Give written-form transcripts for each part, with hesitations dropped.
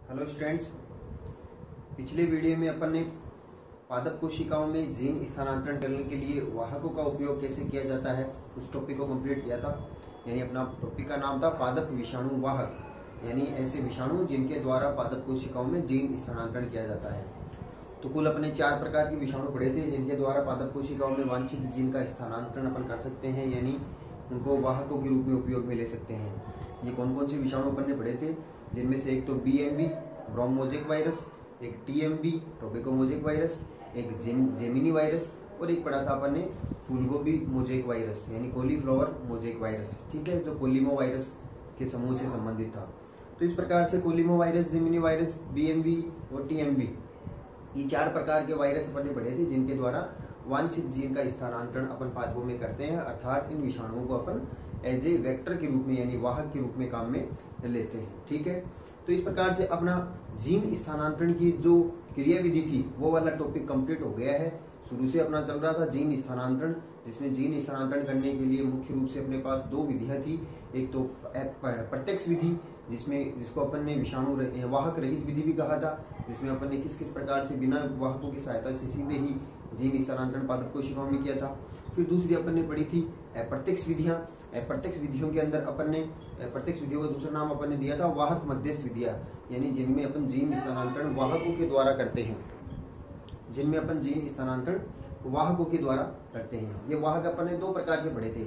Hello students, पिछले video में अपन ने पादप कोशिकाओं में जीन स्थानांतरण करने के लिए वाहकों का उपयोग कैसे किया जाता है उस टॉपिक को कंप्लीट किया था। यानी अपना टॉपिक का नाम था पादप विषाणु वाहक, यानी ऐसे विषाणु जिनके द्वारा पादप कोशिकाओं में जीन स्थानांतरण किया जाता है। तो कुल अपने 4 प्रकार के विषाणु पढ़े थे जिनके द्वारा पादप कोशिकाओं में वांछित जीन का स्थानांतरण अपन कर सकते हैं, यानी उनको वाहकों के रूप में उपयोग में ले सकते हैं। ये कौन कौन से विषाणु अपन ने पढ़े थे, जिनमें से एक तो BMV ब्रोम मोजेक वायरस, एक TMV टोबैको मोजेक वायरस, एक जेमिनी वायरस और एक पढ़ा था अपन ने फूलगोभी मोजेक वायरस यानी कॉलीफ्लावर मोजेक वायरस, ठीक है, जो कोलिमो वायरस के समूह से संबंधित था। तो इस प्रकार से कोलिमो वायरस, जेमिनी वायरस, BMV और TMV ये 4 प्रकार के वायरस अपन ने पढ़े थे जिनके द्वारा वांछित जीन का स्थानांतरण अपन पादपों में करते हैं, अर्थात इन विषाणुओं को अपन एज ए वेक्टर के रूप में यानी वाहक के रूप में काम में लेते हैं, ठीक है। तो इस प्रकार से अपना जीन स्थानांतरण की जो क्रियाविधि थी वो वाला टॉपिक कंप्लीट हो गया है। शुरू से अपना चल रहा था जीन स्थानांतरण, जिसमें जीन स्थानांतरण करने के लिए मुख्य रूप से अपने पास 2 विधियां थी। एक तो प्रत्यक्ष विधि जिसको अपन ने विषाणु वाहक रहित विधि भी कहा था, जिसमें अपन ने किस किस प्रकार से बिना वाहकों की सहायता से सीधे ही जीन स्थानांतरण पादप कोशिकाओं में किया था। फिर दूसरी अपन ने पढ़ी थी अप्रत्यक्ष विधियां। अप्रत्यक्ष विधियों के अंदर अपन ने प्रत्यक्ष विधियों का दूसरा नाम अपन ने दिया था वाहक मध्यस्थ विधियां, यानी जिनमें अपन जीन स्थानांतरण वाहकों के द्वारा करते हैं, जिनमें अपन जीन स्थानांतरण वाहकों के द्वारा करते हैं। ये वाहक अपन ने 2 प्रकार के पढ़े थे।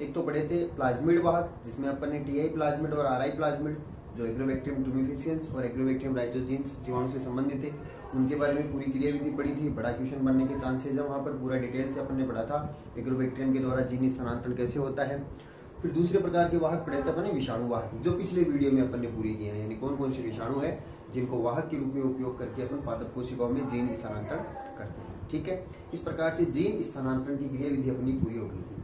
एक तो पढ़े थे प्लाज्मिड वाहक, जिसमें अपन ने TI प्लाज्मिड और RI प्लाज्मिड जो एग्रोबैक्टीरियम टुमेफिशियंस और एग्रोबैक्टीरियम लाइसोजीन्स जीवाणु से संबंधित थे, उनके बारे में पूरी क्रियाविधि पढ़ी थी। बड़ा क्वेश्चन बनने के चांसेस है, वहां पर पूरा डिटेल से अपन ने पढ़ा था एग्रोबैक्टीरियम के द्वारा जीन स्थानांतरण कैसे होता है। फिर दूसरे प्रकार के वाहक पढ़े थे अपन ने विषाणु वाहक, जो पिछले वीडियो में अपन ने पूरी किए हैं, यानी कौन कौन से विषाणु है जिनको वाहक के रूप में उपयोग करके अपन पादप कोशिकाओं में जीन स्थानांतरण करते हैं, ठीक है। इस प्रकार से जीन स्थानांतरण की क्रियाविधि अपनी पूरी हो गई थी।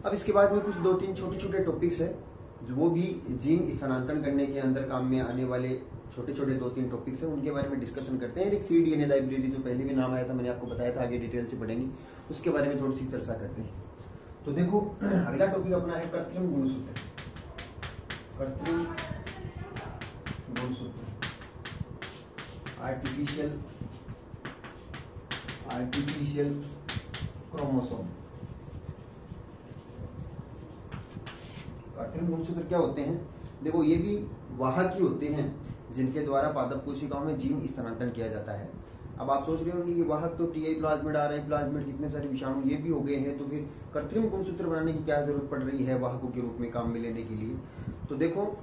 अब इसके बाद में कुछ 2-3 छोटे-छोटे टॉपिक्स है जो वो भी जीन स्थानांतरण करने के अंदर काम में आने वाले छोटे-छोटे 2-3 टॉपिक्स हैं, उनके बारे में डिस्कशन करते हैं। एक cDNA लाइब्रेरी जो पहले भी नाम आया था, मैंने आपको बताया था, आगे डिटेल से पढ़ेंगे, उसके बारे में थोड़ी सी चर्चा करते हैं। तो देखो अगला टॉपिक अपना है कृत्रिम गुणसूत्र। कृत्रिम गुणसूत्र आर्टिफिशियल क्रोमोसोम। कृत्रिम गुणसूत्र क्या होते हैं? देखो ये भी वाहक ही होते हैं जिनके द्वारा पादप कोशिकाओं में जीन स्थानांतरण किया जाता है। अब आप सोच रहे होंगे कि वाहक तो TI प्लाज्मिड, RI प्लाज्मिड, कितने सारे विषाणु ये भी हो गए हैं, तो फिर कृत्रिम गुणसूत्र बनाने की क्या जरूरत पड़ रही है वाहकों के रूप में काम में लेने के लिए? तो देखो,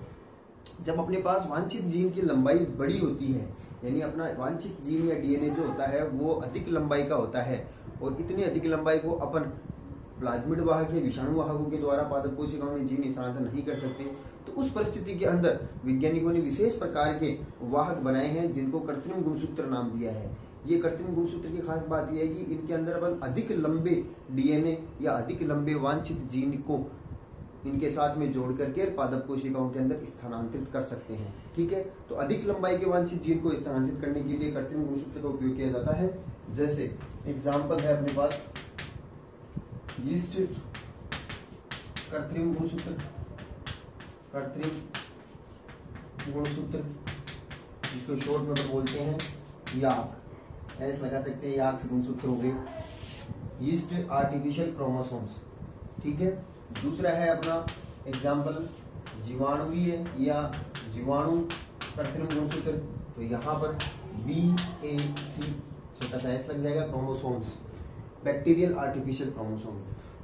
जब अपने पास वांछित जीन की लंबाई बड़ी होती है, यानी अपना वांछित जीन या DNA जो होता है वो अधिक लंबाई का होता है, और इतनी अधिक लंबाई को अपन प्लाज्मिड वाहक या विषाणु वाहकों के द्वारा पादप कोशिकाओं में जीन स्थानांतरण नहीं कर सकते, तो उस परिस्थिति के अंदर वैज्ञानिकों ने विशेष प्रकार के वाहक बनाए हैं जिनको कृत्रिम गुणसूत्र नाम दिया है। ये कृत्रिम गुणसूत्र की खास बात यह है कि इनके अंदर अपन अधिक लंबे DNA या अधिक लंबे वांछित जीन को इनके साथ में जोड़ करके पादप कोशिकाओं के अंदर स्थानांतरित कर सकते हैं, ठीक है। तो अधिक लंबाई के वांछित जीन को स्थानांतरित करने के लिए कृत्रिम गुणसूत्र का उपयोग किया जाता है। जैसे एग्जाम्पल है अपने पास यीस्ट कृत्रिम गुणसूत्र, जिसको शॉर्ट में बोलते हैं याक, ऐसे लगा सकते हैं, याक गुणसूत्र हो गए। यीस्ट आर्टिफिशियल क्रोमोसोम्स, ठीक है। दूसरा है अपना एग्जाम्पल जीवाणुवीय या जीवाणु कृत्रिम गुणसूत्र, तो यहाँ पर BAC छोटा सा एस लग जाएगा, क्रोमोसोम्स। बैक्टीरियल आर्टिफिशियल क्रोमोसोम,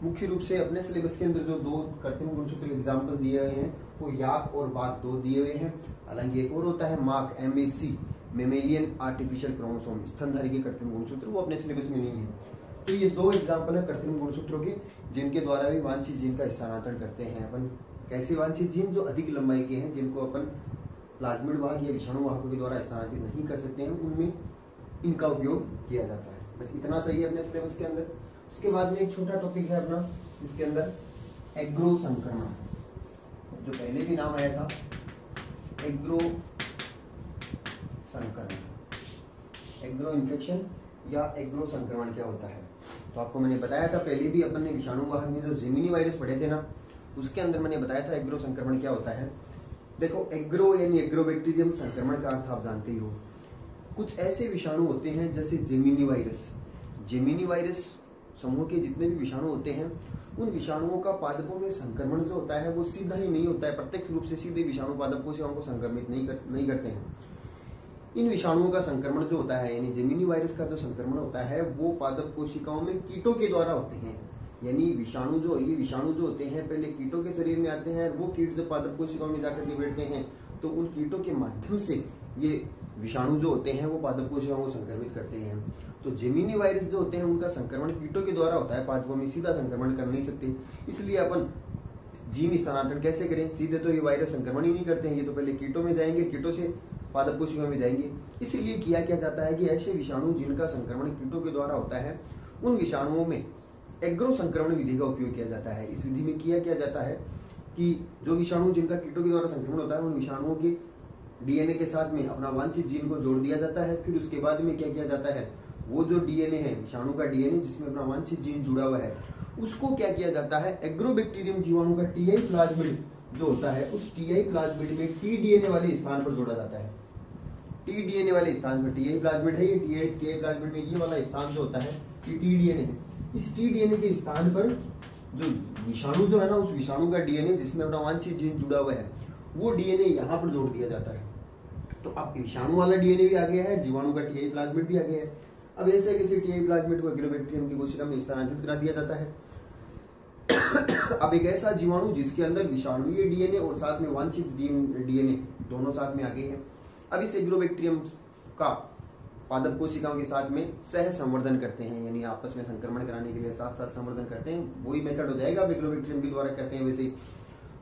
मुख्य रूप से अपने सिलेबस के अंदर जो 2 कृत्रिम गुणसूत्र एग्जाम्पल दिए हुए हैं वो याक और बाक 2 दिए हुए हैं। हालांकि एक और होता है माक, MAC मेमेलियन आर्टिफिशियल क्रोमोसोम, स्तनधारी के कृत्रिम गुणसूत्र, वो अपने सिलेबस में नहीं है। तो ये 2 एग्जाम्पल है कृत्रिम गुणसूत्रों के जिनके द्वारा भी वांछित जीन का स्थानांतरण करते हैं अपन। कैसे वांछित जीन? जो अधिक लंबाई के हैं, जिनको अपन प्लाज्मिड वाहक या विषाणु वाहकों के द्वारा स्थानांतरित नहीं कर सकते हैं, उनमें इनका उपयोग किया जाता है। बस इतना सही है अपने सिलेबस के अंदर। उसके बाद में एक छोटा टॉपिक है अपना, इसके अंदर एग्रो संक्रमण, जो पहले भी नाम आया था एग्रो संक्रमण, एग्रो इन्फेक्शन या एग्रो संक्रमण क्या होता है। तो आपको मैंने बताया था पहले भी, अपन ने विषाणु वाहक में जो जेमिनी वायरस पढ़े थे ना, उसके अंदर मैंने बताया था एग्रो संक्रमण क्या होता है। देखो एग्रो यानी एग्रोबैक्टीरियम संक्रमण का अर्थ आप जानते ही हो। कुछ ऐसे विषाणु होते हैं जैसे जेमिनी वायरस। जेमिनी वायरस समूह के जितने भी विषाणु होते हैं उन विषाणुओं का पादपों में संक्रमण जो होता है वो सीधा ही नहीं होता है, प्रत्यक्ष रूप से सीधे विषाणु पादप कोशिकाओं को संक्रमित नहीं करते हैं। इन विषाणुओं का संक्रमण जो होता है यानी जेमिनी वायरस का जो संक्रमण होता है वो पादप कोशिकाओं में कीटों के द्वारा होते हैं। यानी ये विषाणु जो होते हैं पहले कीटों के शरीर में आते हैं, वो कीट जब पादप कोशिकाओं में जाकर के बैठते हैं तो उन कीटों के माध्यम से ये विषाणु जो होते हैं वो पादप कोशिकाओं को संक्रमित करते हैं। तो जेमिनी वायरस जो होते हैं उनका संक्रमण कीटों के द्वारा होता है, पादपों में सीधा संक्रमण कर नहीं सकते। इसलिए अपन जीन स्थानांतरण कैसे करें, सीधे तो ये वायरस संक्रमण ही नहीं करते हैं, ये तो पहले कीटों में जाएंगे, कीटों से पादप कोशिकाओं में जाएंगे। इसलिए किया जाता है कि ऐसे विषाणु जिनका संक्रमण कीटों के द्वारा होता है उन विषाणुओं में एग्रो संक्रमण विधि का उपयोग किया जाता है। इस विधि में किया जाता है कि जो विषाणु जिनका कीटों के द्वारा संक्रमण होता है उन विषाणुओं के डीएनए के साथ में अपना वांछित जीन को जोड़ दिया जाता है। फिर उसके बाद में क्या किया जाता है, वो जो डीएनए है विषाणु का डीएनए जिसमें अपना वांछित जीन जुड़ा हुआ है उसको क्या किया जाता है, एग्रोबैक्टीरियम जीवाणु का टीआई प्लाज्मिड जो होता है उस टीआई प्लाज्मिड में टीडीएनए वाले स्थान पर जोड़ा जाता है। टीडीएनए वाले स्थान पर टीआई प्लाज्मिड है, ये टीआई प्लाज्मिड में ये वाला स्थान जो होता है ये टीडीएनए है। इस टीडीएनए के स्थान पर जो विषाणु जो है ना उस विषाणु का डीएनए जिसमें अपना वांछित जीन जुड़ा हुआ है वो डीएनए यहाँ पर जोड़ दिया जाता है। तो अब विषाणु वाला डीएनए भी आ गया है, जीवाणु का टीआई प्लाज्मिड भी आ गया है। अब ऐसे कैसे टीआई प्लाज्मिड को एग्रोबैक्टीरियम की कोशिका में स्थानांतरित करा दिया जाता है। अब एक ऐसा जीवाणु जिसके अंदर विषाणुीय डीएनए और साथ में वांछित जीन डीएनए दोनों साथ में आ गए हैं। अब इस एग्रोबैक्टीरियम का पादप कोशिकाओं के साथ में सह संवर्धन करते हैं, यानी आपस में संक्रमण कराने के लिए साथ साथ संवर्धन करते हैं। वही मेथड हो जाएगा अब एग्रोबैक्टीरियम के द्वारा करते हैं वैसे ही।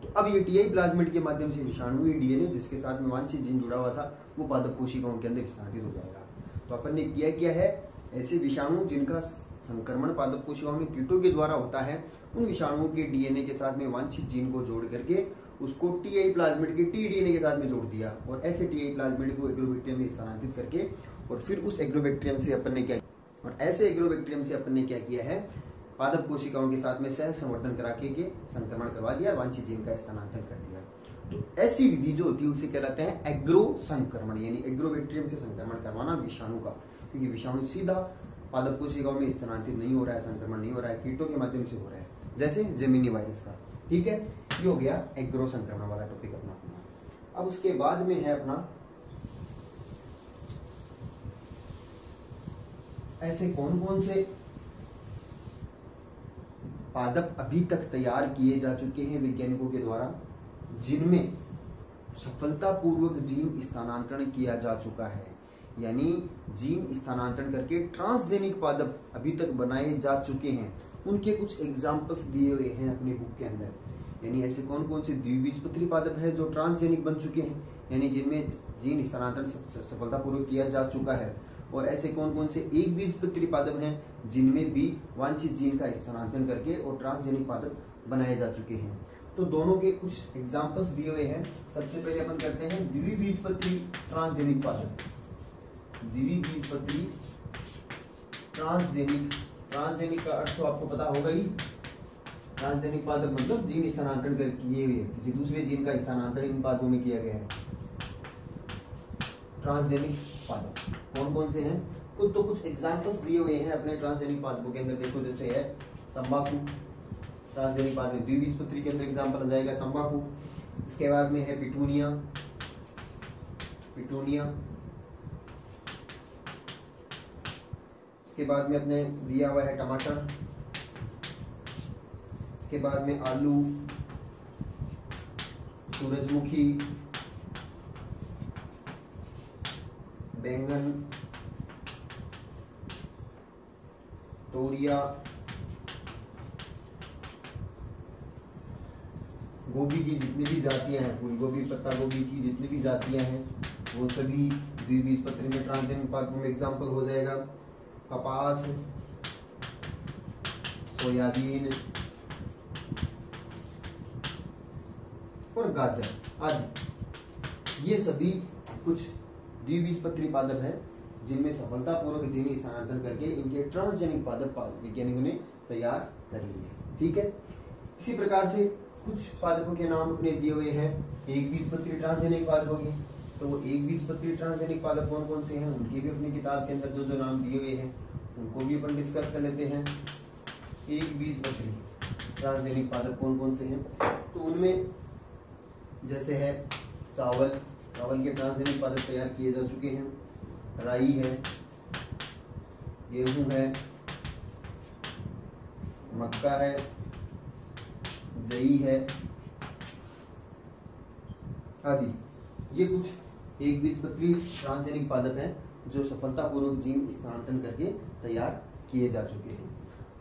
तो अब ये टीआई प्लाज्मिड के माध्यम से विषाणुीय डीएनए जिसके साथ में वांछित जीन जुड़ा हुआ था वो पादप कोशिकाओं के अंदर स्थानांतरित हो जाएगा। तो अपन ने किया है ऐसे विषाणु जिनका संक्रमण पादप कोशिकाओं में कीटों के द्वारा होता है उन विषाणुओं के डीएनए के साथ में वांछित जीन को जोड़ करके उसको टीआई प्लाज्मिड के टीडीएनए के साथ में जोड़ दिया और ऐसे टीआई प्लाज्मिड को एग्रोबैक्टीरियम में स्थानांतरित करके और फिर उस एग्रोबैक्टीरियम से अपन ने क्या किया है पादप कोशिकाओं के साथ में सह संवर्धन करा के संक्रमण करवा दिया और वांछित जीन का स्थानांतरण कर दिया। तो ऐसी विधि जो होती है उसे कहलाते हैं एग्रो संक्रमण, यानी एग्रोबैक्टीरियम से संक्रमण करवाना विषाणु का, क्योंकि विषाणु सीधा पादप कोशिकाओं में स्थानांतरित नहीं हो रहा है, संक्रमण नहीं हो रहा है, कीटों के माध्यम से हो रहा है, जैसे जेमिनी वायरस का। ठीक है, ये हो गया एग्रो संक्रमण वाला टॉपिक अपना। अब उसके बाद में है अपना ऐसे कौन कौन से पादप अभी तक तैयार किए जा चुके हैं वैज्ञानिकों के द्वारा जिनमें सफलतापूर्वक जीन स्थानांतरण किया जा चुका है, यानी जीन स्थानांतरण करके ट्रांसजेनिक पादप अभी तक बनाए जा चुके हैं। उनके कुछ एग्जाम्पल्स दिए हुए हैं अपने बुक के अंदर। यानी ऐसे कौन कौन से द्विबीजपत्री पादप है जो ट्रांसजेनिक बन चुके हैं, यानी जिनमें जीन स्थानांतरण सफलतापूर्वक किया जा चुका है, और ऐसे कौन कौन से एक बीजपत्री पादप हैं जिनमें भी वांछित जीन का स्थानांतरण करके और ट्रांसजेनिक पादप बनाए जा चुके हैं। तो दोनों के कुछ एग्जाम्पल्स दिए हुए हैं। सबसे पहले अपन करते हैं द्विबीजपत्री ट्रांसजेनिक पादप। द्विबीजपत्री ट्रांसजेनिक का अर्थ तो आपको पता होगा ही। ट्रांसजेनिक पादप मतलब जीन स्थानांतरण कर किए हुए, किसी दूसरे जीन का स्थानांतरण इन पादपों में किया गया है। ट्रांसजेनिक पादप कौन कौन से हैं, तो कुछ एग्जाम्पल्स दिए हुए हैं अपने ट्रांसजेनिक पादपों के अंदर। देखो जैसे है तंबाकू, ट्रांसजेनिक पादप में द्विबीजपत्री के अंदर एग्जाम्पल आ जाएगा तंबाकू। इसके बाद में है पिटूनिया। इसके बाद में अपने दिया हुआ है टमाटर। इसके बाद में आलू, सूरजमुखी, बैंगन, तोरिया, गोभी की जितनी भी जातियां हैं, फूल गोभी, पत्ता गोभी की जितनी भी जातियां हैं वो सभी द्विबीजपत्री में ट्रांसजेनिक पादपों में एग्जाम्पल हो जाएगा। कपास, सोयाबीन और गाजर आदि, ये सभी कुछ द्विबीजपत्री पादप है जिनमें सफलतापूर्वक जीन स्थानांतरण करके इनके ट्रांसजेनिक पादप वैज्ञानिकों ने तैयार कर लिए। ठीक है, इसी प्रकार से कुछ पादपों के नाम अपने दिए हुए हैं, एक बीजपत्री ट्रांसजेनिक पादपों के। तो वो एक बीजपत्री ट्रांसजेनिक पादप कौन कौन से हैं, उनके भी अपनी किताब के अंदर जो जो नाम दिए हुए हैं उनको भी अपन डिस्कस कर लेते हैं। एक बीजपत्री ट्रांसजेनिक पादप कौन कौन से हैं, तो उनमें जैसे है चावल, चावल के ट्रांसजेनिक पादप तैयार किए जा चुके हैं, राई है, गेहूं है, मक्का है, जई है आदि। ये कुछ एक बीजपत्री ट्रांसजेनिक पादप हैं जो सफलतापूर्वक जीन स्थानांतरण करके तैयार किए जा चुके हैं।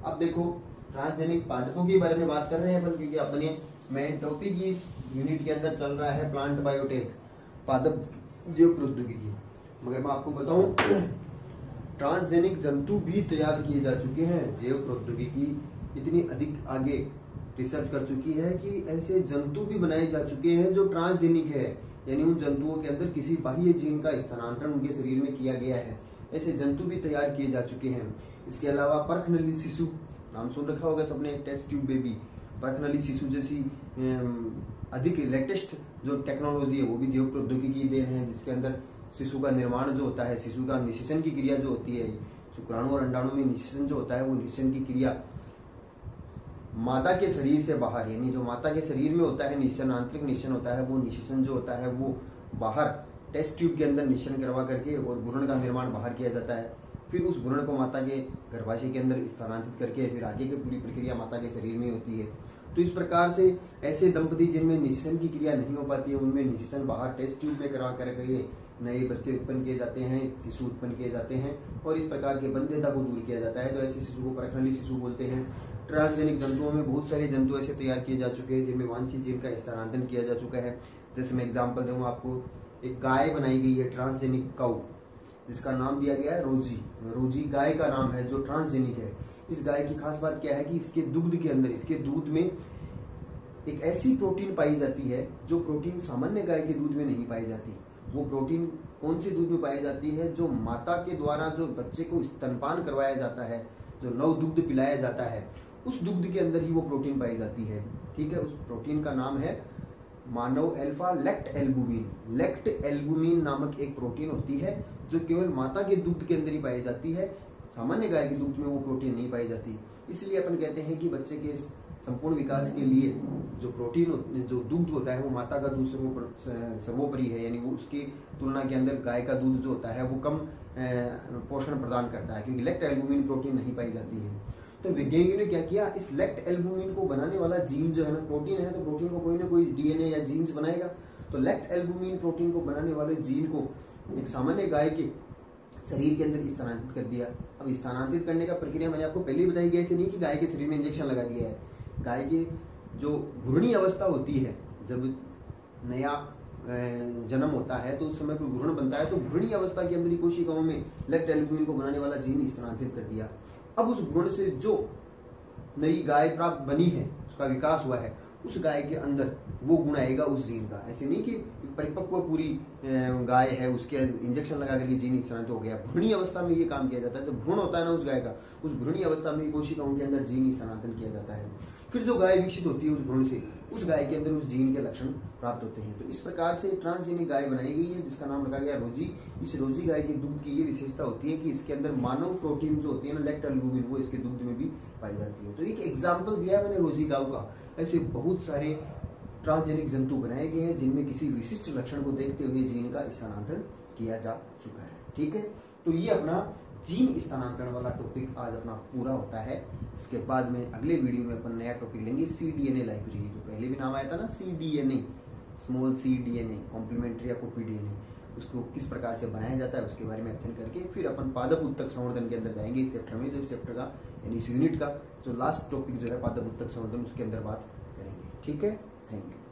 अब देखो ट्रांसजेनिक पादपों के बारे में बात कर रहे हैं अपन, क्योंकि अपने मेन टॉपिक इस यूनिट के अंदर चल रहा है प्लांट बायोटेक, पादप जैव प्रौद्योगिकी। मगर मैं आपको बताऊं ट्रांसजेनिक जंतु भी तैयार किए जा चुके हैं। जैव प्रौद्योगिकी इतनी अधिक आगे रिसर्च कर चुकी है कि ऐसे जंतु भी बनाए जा चुके हैं जो ट्रांसजेनिक है, यानी उन जंतुओं के अंदर किसी बाह्य जीन का स्थानांतरण उनके शरीर में किया गया है। ऐसे जंतु भी तैयार किए जा चुके हैं। इसके अलावा परखनली शिशु, नाम सुन रखा होगा सबने, टेस्ट ट्यूब बेबी, परखनली शिशु जैसी अधिक लेटेस्ट जो टेक्नोलॉजी है वो भी जैव प्रौद्योगिकी की देन है, जिसके अंदर शिशु का निर्माण जो होता है, शिशु का निषेचन की क्रिया जो होती है, शुक्राणु और अंडाणु में निषेचन जो होता है, वो निषेचन की क्रिया माता के शरीर से बाहर, यानी जो माता के शरीर में होता है निषेचन, आंतरिक निषेचन होता है, वो निषेचन जो होता है वो बाहर टेस्ट ट्यूब के अंदर निषेचन करवा करके और भ्रूण का निर्माण बाहर किया जाता है। फिर उस भ्रूण को माता के गर्भाशय के अंदर स्थानांतरित करके फिर आगे की पूरी प्रक्रिया माता के शरीर में होती है। तो इस प्रकार से ऐसे दंपति जिनमें निषेचन की क्रिया नहीं हो पाती है, उनमें निषेचन बाहर टेस्ट ट्यूब में करा करके नए बच्चे उत्पन्न किए जाते हैं, शिशु उत्पन्न किए जाते हैं और इस प्रकार के बंध्यता को दूर किया जाता है। तो ऐसे शिशु को परखनली शिशु बोलते हैं। ट्रांसजेनिक जंतुओं में बहुत सारे जंतु ऐसे तैयार किए जा चुके हैं जिनमें वांछित जीन का स्थानांतरण किया जा चुका है। जैसे मैं एग्जाम्पल दूँ आपको, एक गाय बनाई गई है ट्रांसजेनिक काऊ, जिसका नाम दिया गया है रोजी। रोजी गाय का नाम है जो ट्रांसजेनिक है। इस गाय की खास बात क्या है कि इसके दुग्ध के अंदर, इसके दूध में एक ऐसी प्रोटीन पाई जाती है जो प्रोटीन सामान्य गाय के दूध में नहीं पाई जाती। वो प्रोटीन कौन से दूध में पाई जाती है, जो माता के द्वारा जो बच्चे को स्तनपान करवाया जाता है, जो नव दुग्ध पिलाया जाता है, उस दुग्ध के अंदर ही वो प्रोटीन पाई जाती है। ठीक है, उस प्रोटीन का नाम है मानव अल्फा लेक्ट एल्बुमिन। लेक्ट एल्बुमिन नामक एक प्रोटीन होती है जो केवल माता के दुग्ध के अंदर ही पाई जाती है, सामान्य गाय के दूध में वो प्रोटीन नहीं पाई जाती। इसलिए अपन कहते हैं कि बच्चे के संपूर्ण विकास के लिए जो प्रोटीन, जो दूध होता है वो माता का दूध सर्वोपरि है, यानी वो उसकी तुलना के अंदर गाय का दूध जो होता है वो कम पोषण प्रदान करता है, क्योंकि लेक्ट एल्बुमिन प्रोटीन नहीं पाई जाती है। तो वैज्ञानिकों ने क्या किया, इस लेक्ट एल्बुमिन को बनाने वाला जीन जो है ना, प्रोटीन है तो प्रोटीन को कोई ना कोई डीएनए या जीन्स बनाएगा। तो लेक्ट एल्बुमिन प्रोटीन को बनाने वाले जीन को एक सामान्य गाय के शरीर के अंदर स्थानांतरित कर दिया। अब स्थानांतरित करने का प्रक्रिया मैंने आपको पहले ही बताई गई, ऐसे नहीं कि गाय के शरीर में इंजेक्शन लगा दिया है। गाय की जो भ्रूणी अवस्था होती है, जब नया जन्म होता है तो उस समय पर भ्रूण बनता है, तो भ्रूणी अवस्था के अंदर ही कोशिकाओं में लेक्ट एल्बुमिन को बनाने वाला जीन स्थानांतरित कर दिया। अब उस भ्रूण से जो नई गाय प्राप्त बनी है, उसका विकास हुआ है, उस गाय के अंदर वो गुण आएगा उस जीन का। ऐसे नहीं कि परिपक्व पूरी गाय है उसके इंजेक्शन लगा करके जीन स्थानांतरित हो गया। भ्रूणी अवस्था में ये काम किया जाता है। जब भ्रूण होता है ना उस गाय का, उस भ्रूणी अवस्था में कोशिकाओं के अंदर जीन स्थानांतरण किया जाता है। फिर जो गाय विकसित होती है उस भ्रूण से, उस गाय के अंदर उस जीन के लक्षण प्राप्त होते हैं। तो इस प्रकार से ट्रांसजेनिक गाय बनाई गई है जिसका नाम रखा गया रोजी। इस रोजी गाय के दूध की ये विशेषता होती है कि इसके अंदर मानव प्रोटीन जो होती है ना, लेक्ट एल्बुमिन, वो इसके दूध में भी पाई जाती है। तो एक एग्जाम्पल दिया मैंने रोजी गाय का। ऐसे बहुत सारे ट्रांसजेनिक जंतु बनाए गए हैं जिनमें किसी विशिष्ट लक्षण को देखते हुए जीन का स्थानांतरण किया जा चुका है। ठीक है, तो ये अपना जीन स्थानांतरण वाला टॉपिक आज अपना पूरा होता है। इसके बाद में अगले वीडियो में अपन नया टॉपिक लेंगे, cDNA लाइब्रेरी। तो पहले भी नाम आया था ना cDNA, स्मॉल cDNA, कॉम्प्लीमेंट्री या कॉपी डीएनए, उसको किस प्रकार से बनाया जाता है उसके बारे में अध्ययन करके फिर अपन पादप उत्तक संवर्धन के अंदर जाएंगे। इस चैप्टर में, जो इस चैप्टर का यानी इस यूनिट का जो लास्ट टॉपिक जो है पादप उत्तक संवर्धन, उसके अंदर बात करेंगे। ठीक है, थैंक यू।